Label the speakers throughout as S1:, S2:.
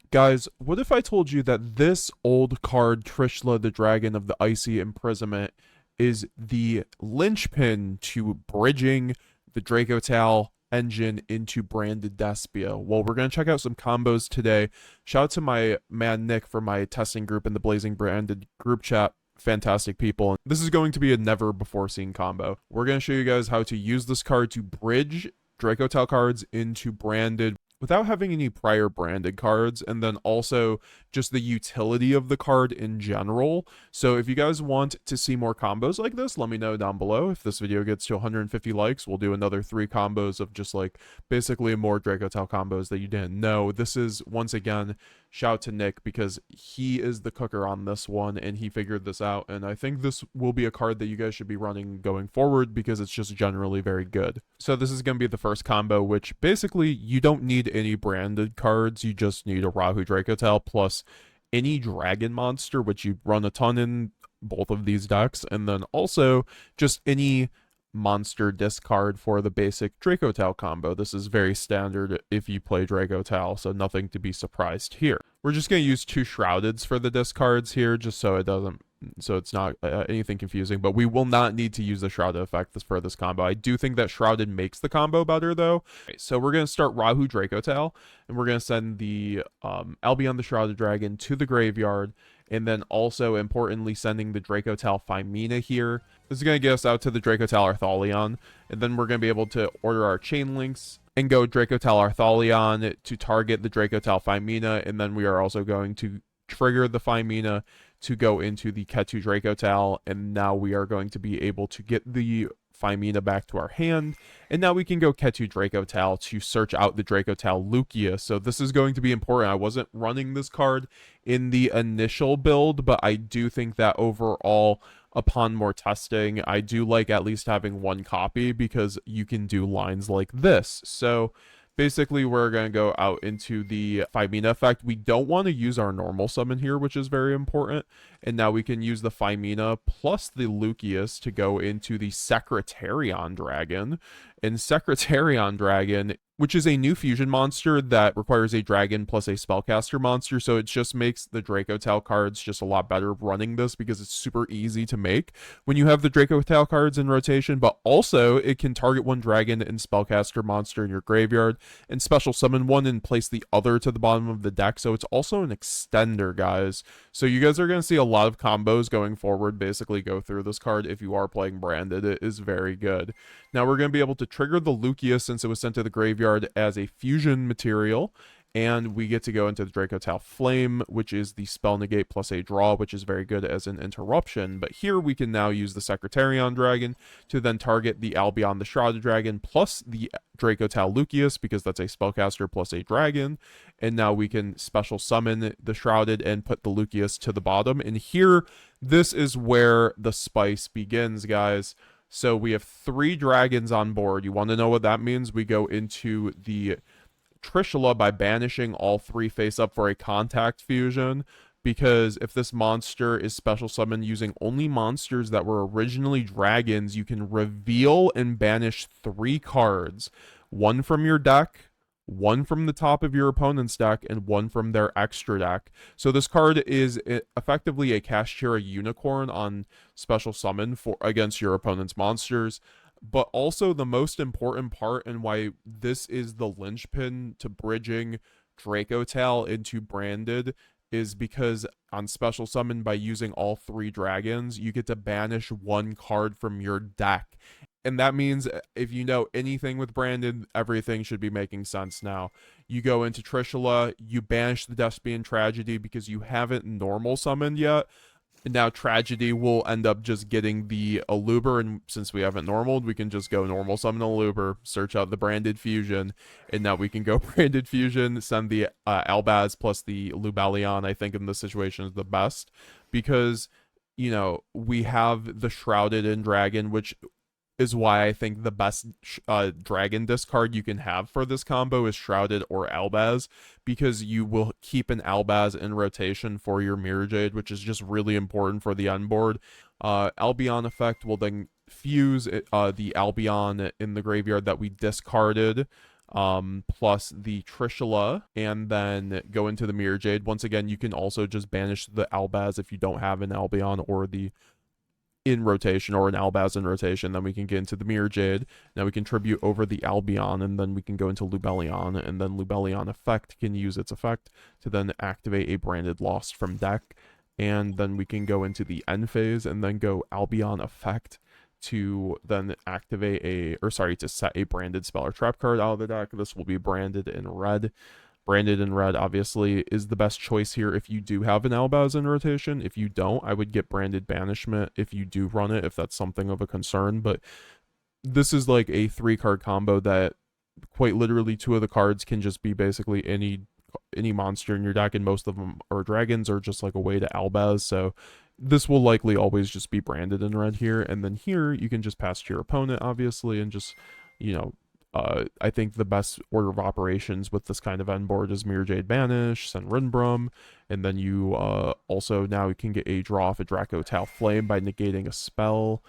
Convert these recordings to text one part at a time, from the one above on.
S1: Guys, what if I told you that this old card, Trishula, the Dragon of the Icy Imprisonment, is the linchpin to bridging the Dracotail engine into branded Despia? Well, we're going to check out some combos today. Shout out to my man Nick for my testing group in the Blazing Branded group chat. Fantastic people. This is going to be a never before seen combo. We're going to show you guys how to use this card to bridge Dracotail cards into branded without having any prior branded cards, and then also just the utility of the card in general. So if you guys want to see more combos like this, let me know down below. If this video gets to 150 likes, we'll do another 3 combos of just like basically more Dracotail combos that you didn't know. This is, once again, shout out to Nick because he is the cooker on this one and he figured this out, and I think this will be a card that you guys should be running going forward because it's just generally very good. So this is going to be the first combo, which basically you don't need any branded cards, you just need a Rahu Dracotail plus any dragon monster, which you run a ton in both of these decks, and then also just any monster discard for the basic Dracotail combo. This is very standard if you play Dracotail, so nothing to be surprised here. We're just going to use 2 shroudeds for the discards here, just so it's not anything confusing, but we will not need to use the shrouded effect for this combo. I do think that shrouded makes the combo better though. Okay, so we're going to start Rahu Dracotail, and we're going to send the Albion the Shrouded Dragon to the graveyard, and then also importantly sending the Dracotail Phymena here. This is going to get us out to the Dracotail Arthalion, and then we're going to be able to order our chain links and go Dracotail Arthalion to target the Dracotail Phymena, and then we are also going to trigger the Phymena to go into the Ketu Dracotail, and now we are going to be able to get the Phymena back to our hand, and now we can go Ketu Dracotail to search out the Dracotail Lugia. So this is going to be important. I wasn't running this card in the initial build, but I do think that overall, upon more testing, I do like at least having 1 copy because you can do lines like this. So basically, we're going to go out into the Phymena effect. We don't want to use our normal summon here, which is very important. And now we can use the Phymena plus the Lucius to go into the Secretarion Dragon. And Secretarion Dragon, which is a new fusion monster that requires a dragon plus a spellcaster monster, so it just makes the Dracotail cards just a lot better running this because it's super easy to make when you have the Dracotail cards in rotation, but also it can target 1 dragon and spellcaster monster in your graveyard and special summon 1 and place the other to the bottom of the deck, so it's also an extender, guys. So you guys are going to see a lot of combos going forward basically go through this card. If you are playing branded, it is very good. Now we're going to be able to trigger the Lucius since it was sent to the graveyard as a fusion material, and we get to go into the Dracotail Flame, which is the spell negate plus a draw, which is very good as an interruption. But here we can now use the Secretarion Dragon to then target the Albion the Shrouded Dragon plus the Dracotail Lucius because that's a spellcaster plus a dragon, and now we can special summon the Shrouded and put the Lucius to the bottom. And here, this is where the spice begins, guys. So we have 3 dragons on board. You want to know what that means? We go into the Trishula by banishing all 3 face up for a contact fusion, because if this monster is special summoned using only monsters that were originally dragons, you can reveal and banish 3 cards. 1 from your deck, 1 from the top of your opponent's deck, and 1 from their extra deck. So this card is effectively a Kashtira Unicorn on special summon for against your opponent's monsters. But also the most important part and why this is the linchpin to bridging Dracotail into branded is because on special summon, by using all 3 dragons, you get to banish 1 card from your deck. And that means if you know anything with branded, everything should be making sense now. You go into Trishula, you banish the Despian Tragedy because you haven't normal summoned yet. And now Tragedy will end up just getting the Aluber, and since we haven't normaled, we can just go normal summon Aluber, search out the branded fusion, and now we can go branded fusion, send the Albaz plus the Lubalion. I think in this situation is the best because, you know, we have the Shrouded and Dragon, which is why I think the best dragon discard you can have for this combo is Shrouded or Albaz, because you will keep an Albaz in rotation for your Mirror Jade, which is just really important for the end board. Albion effect will then fuse the Albion in the graveyard that we discarded plus the Trishula, and then go into the Mirror Jade. Once again, you can also just banish the Albaz if you don't have an Albion or the in rotation or an Albaz in rotation. Then we can get into the Mirror Jade. Now we can tribute over the Albion, and then we can go into Lubellion, and then Lubellion effect can use its effect to then activate a branded Lost from deck. And then we can go into the end phase and then go Albion effect to then activate to set a branded spell or trap card out of the deck. This will be branded in red. Branded in red obviously is the best choice here if you do have an Albaz in rotation. If you don't, I would get branded banishment if you do run it, if that's something of a concern. But this is like a 3-card combo that quite literally 2 of the cards can just be basically any monster in your deck, and most of them are dragons or just like a way to Albaz. So this will likely always just be branded in red here. And then here you can just pass to your opponent, obviously, and just, you know, I think the best order of operations with this kind of end board is Mirror Jade Banish, send Rinbrum, and then you also now you can get a draw off a Dracotail Flame by negating a spell,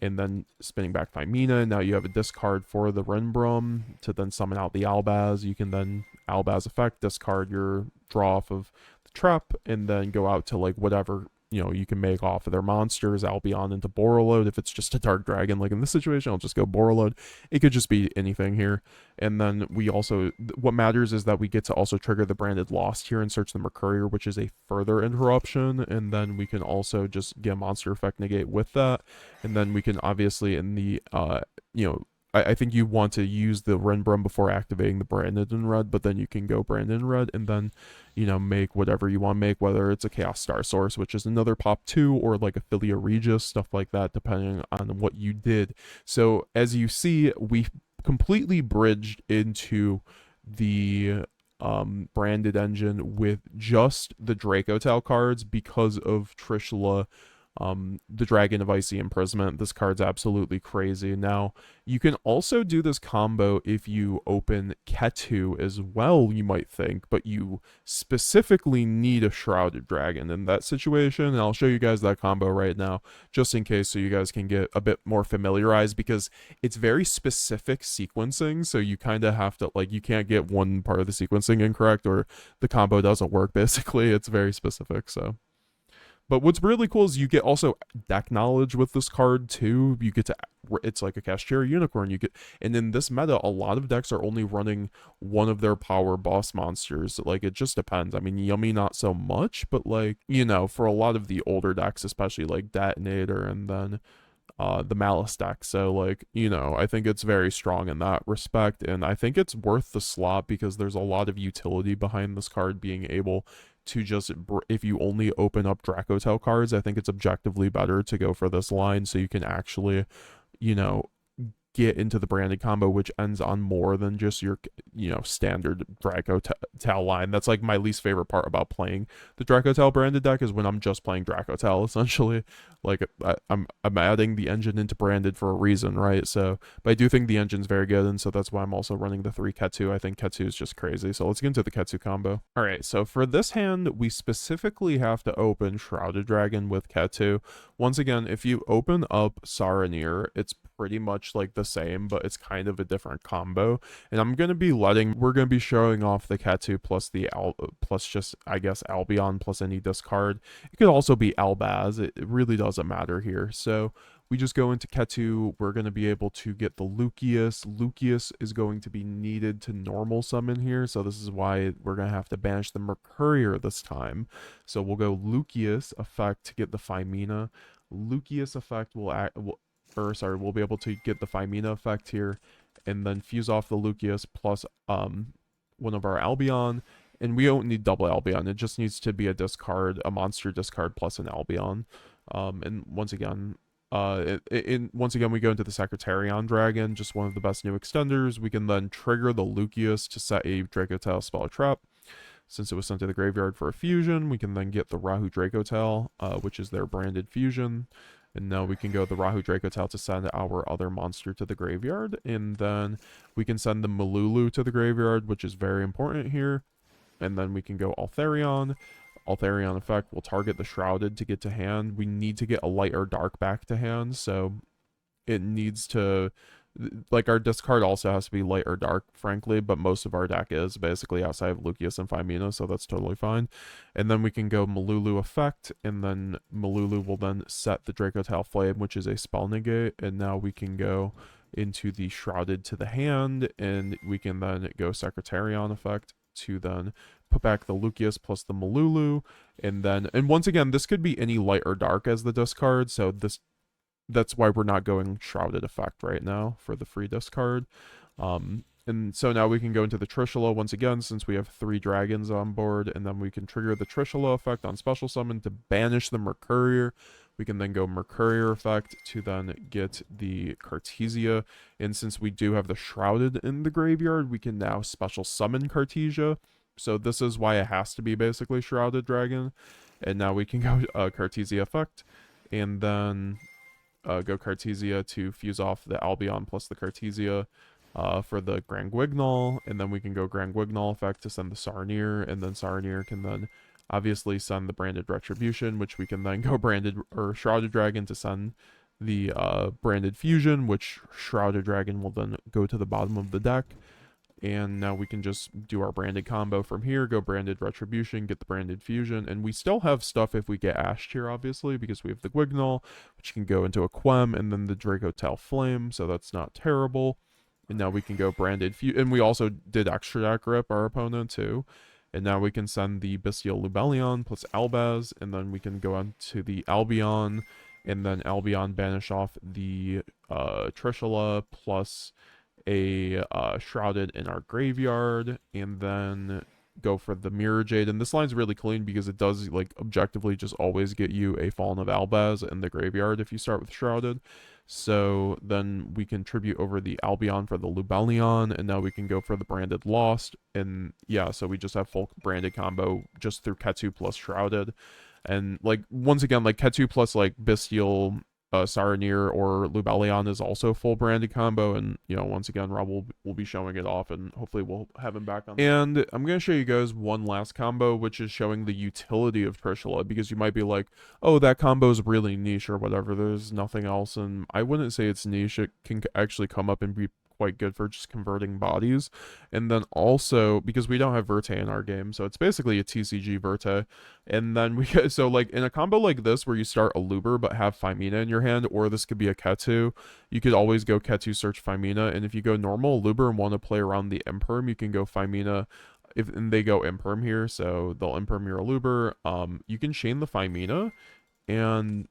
S1: and then spinning back Thymina. Now you have a discard for the Rinbrum to then summon out the Albaz. You can then Albaz effect, discard your draw off of the trap, and then go out to like whatever, you know, you can make off of their monsters, Albion into Borreload. If it's just a Dark Dragon, like in this situation, I'll just go Borreload. It could just be anything here. And then we also, what matters is that we get to also trigger the branded Lost here and search the Mercurier, which is a further interruption. And then we can also just get a monster effect negate with that. And then we can obviously in the, you know, I think you want to use the Rinbrum before activating the branded in red, but then you can go branded in red and then, you know, make whatever you want to make, whether it's a Chaos Star Source, which is another pop 2, or like a Philia Regis, stuff like that, depending on what you did. So as you see, we completely bridged into the branded engine with just the Dracotail cards because of Trishula, the Dragon of Icy Imprisonment. This card's absolutely crazy. Now, you can also do this combo if you open Ketu as well, you might think, but you specifically need a Shrouded Dragon in that situation, and I'll show you guys that combo right now, just in case, so you guys can get a bit more familiarized, because it's very specific sequencing, so you kind of have to, like, you can't get one part of the sequencing incorrect, or the combo doesn't work, basically. It's very specific, so... But what's really cool is you get also deck knowledge with this card too. You get to, it's like a Cashier Unicorn. You get, and in this meta, a lot of decks are only running one of their power boss monsters. Like, it just depends. I mean, Yummy not so much, but like, you know, for a lot of the older decks, especially like Detonator and then the Malice deck. So like, you know, I think it's very strong in that respect, and I think it's worth the slot because there's a lot of utility behind this card being able to just, if you only open up Dracotail cards, I think it's objectively better to go for this line so you can actually, you know, get into the branded combo, which ends on more than just your, you know, standard Dracotail line. That's like my least favorite part about playing the Dracotail branded deck, is when I'm just playing Dracotail, essentially. Like, I'm adding the engine into branded for a reason, right? So, but I do think the engine's very good, and so that's why I'm also running the 3 Ketu. I think Ketu is just crazy. So let's get into the Ketu combo. All right, so for this hand, we specifically have to open Shrouded Dragon with Ketu. Once again, if you open up Saronir, it's pretty much like the same, but it's kind of a different combo. And we're going to be showing off the Ketu plus plus just, I guess, Albion plus any discard. It could also be Albaz. It really doesn't matter here. So we just go into Ketu. We're going to be able to get the Lucius. Lucius is going to be needed to normal summon here. So this is why we're going to have to banish the Mercurier this time. So we'll go Lucius effect to get the Thymina. Lucius effect we'll be able to get the Thymina effect here, and then fuse off the Lucius plus one of our Albion, and we don't need double Albion. It just needs to be a discard, a monster discard plus an Albion. And once again, we go into the Secretarion Dragon, just one of the best new extenders. We can then trigger the Lucius to set a Dracotail spell or trap. Since it was sent to the graveyard for a fusion, we can then get the Rahu Dracotail, which is their branded fusion. And now we can go the Rahu Dracotail to send our other monster to the graveyard. And then we can send the Malulu to the graveyard, which is very important here. And then we can go Altharion. Altharion effect will target the Shrouded to get to hand. We need to get a light or dark back to hand, so it needs to like our discard also has to be light or dark, frankly, but most of our deck is basically outside of Lucius and Phimina, so that's totally fine. And then we can go Malulu effect, and then Malulu will then set the Dracotail Flame, which is a spell negate, and now we can go into the Shrouded to the hand, and we can then go Secretarion effect to then put back the Lucius plus the Malulu, and once again, this could be any light or dark as the discard, so that's why we're not going Shrouded effect right now for the free discard. And so now we can go into the Trishula once again, since we have 3 dragons on board, and then we can trigger the Trishula effect on special summon to banish the Mercurier. We can then go Mercurier effect to then get the Cartesia, and since we do have the Shrouded in the graveyard, we can now special summon Cartesia. So this is why it has to be basically Shrouded Dragon. And now we can go Cartesia effect, and then go Cartesia to fuse off the Albion plus the Cartesia for the Grand Guignol, and then we can go Grand Guignol effect to send the Sarnier, and then Sarnier can then obviously send the Branded Retribution, which we can then go Branded or Shrouded Dragon to send the Branded Fusion, which Shrouded Dragon will then go to the bottom of the deck. And now we can just do our branded combo from here, go Branded Retribution, get the Branded Fusion, and we still have stuff if we get Ashed here, obviously, because we have the Guignol, which can go into a Quem, and then the Dracotail Flame, so that's not terrible. And now we can go Branded Fusion, and we also did Extra Deck Rip our opponent, too. And now we can send the Bestial Lubellion plus Albaz, and then we can go on to the Albion, and then Albion banish off the Trishula plus a Shrouded in our graveyard, and then go for the Mirror Jade. And this line's really clean because it does like objectively just always get you a Fallen of Albaz in the graveyard if you start with Shrouded. So then we can tribute over the Albion for the Lubellion, and now we can go for the Branded Lost. And yeah, so we just have full branded combo just through Ketu plus Shrouded. And like once again, like Ketu plus like Bestial Sarnier or Lubellion is also full branded combo, and you know, once again, Rob will be showing it off, and hopefully we'll have him back on. And I'm gonna show you guys one last combo, which is showing the utility of Trishula, because you might be like, oh, that combo is really niche or whatever. There's nothing else, and I wouldn't say it's niche. It can actually come up and be quite good for just converting bodies. And then also because we don't have Verte in our game, so it's basically a TCG Verte. And then we get, so like in a combo like this where you start a Luber but have Phimina in your hand, or this could be a Ketu, you could always go Ketu search Phimina, and if you go normal Luber and want to play around the Imperm, you can go Phimina and they go Imperm here, so they'll Imperm your Luber. You can chain the Phimina, and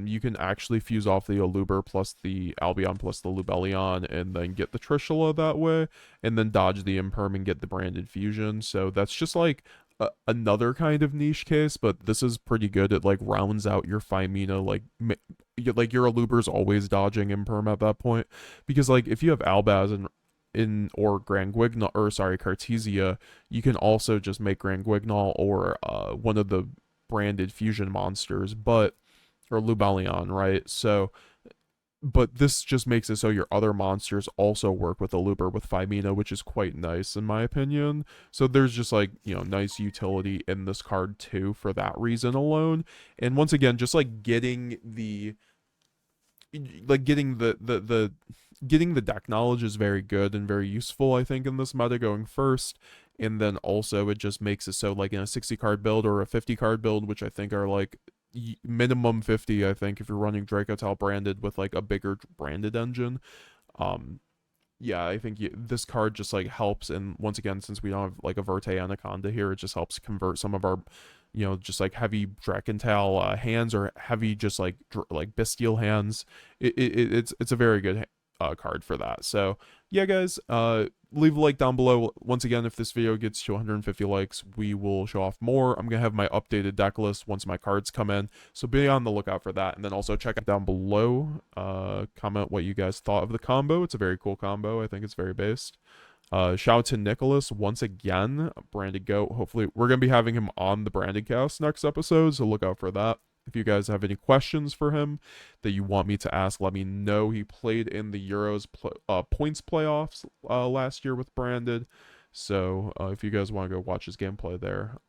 S1: you can actually fuse off the Aluber plus the Albion plus the Lubellion, and then get the Trishula that way, and then dodge the Imperm and get the Branded Fusion. So that's just like another kind of niche case, but this is pretty good. It like rounds out your Phimina, like your Aluber's always dodging Imperm at that point, because like if you have Albaz or Grand Guignol, or sorry, Cartesia, you can also just make Grand Guignol or one of the Branded Fusion monsters, or Lubellion, right? So, but this just makes it so your other monsters also work with Aluber with Phimina, which is quite nice in my opinion. So there's just like, you know, nice utility in this card too for that reason alone. And once again, just like getting the deck knowledge is very good and very useful, I think, in this meta going first. And then also it just makes it so like in a 60 card build or a 50 card build, which I think are like minimum 50, I think, if you're running Dracotail branded with like a bigger branded engine. Yeah, I think this card just like helps, and once again, since we don't have like a Verte Anaconda here, it just helps convert some of our, you know, just like heavy Dracotail hands, or heavy just like Bestial hands. It's a very good card for that. So yeah, guys, leave a like down below. Once again, if this video gets to 150 likes, we will show off more. I'm gonna have my updated deck list once my cards come in, so be on the lookout for that. And then also check it down below, comment what you guys thought of the combo. It's a very cool combo. I think it's very based. Shout out to Nicholas once again, Branded Goat. Hopefully we're gonna be having him on the Branded Cast next episode, so look out for that. If you guys have any questions for him that you want me to ask, let me know. He played in the Euros points playoffs last year with Branded. So if you guys want to go watch his gameplay there,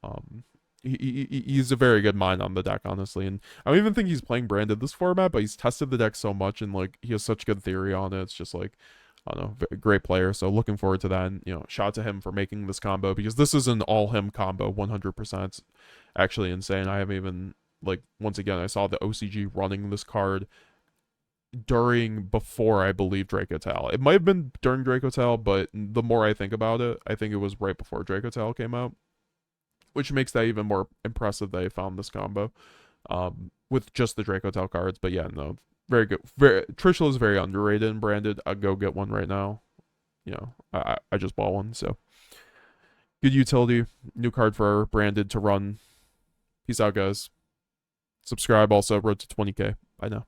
S1: he's a very good mind on the deck, honestly. And I don't even think he's playing branded this format, but he's tested the deck so much and like he has such good theory on it. It's just like, I don't know, great player. So looking forward to that. And, you know, shout out to him for making this combo because this is an all him combo, 100%. It's actually insane. I haven't even, like, once again, I saw the OCG running this card before, I believe, Dracotail. It might have been during Dracotail, but the more I think about it, I think it was right before Dracotail came out, which makes that even more impressive that I found this combo with just the Dracotail cards. But yeah, no, very good. Trishula is very underrated and branded. I'd go get one right now. You know, I just bought one, so good utility. New card for branded to run. Peace out, guys. Subscribe also. Road to 20K. Bye now.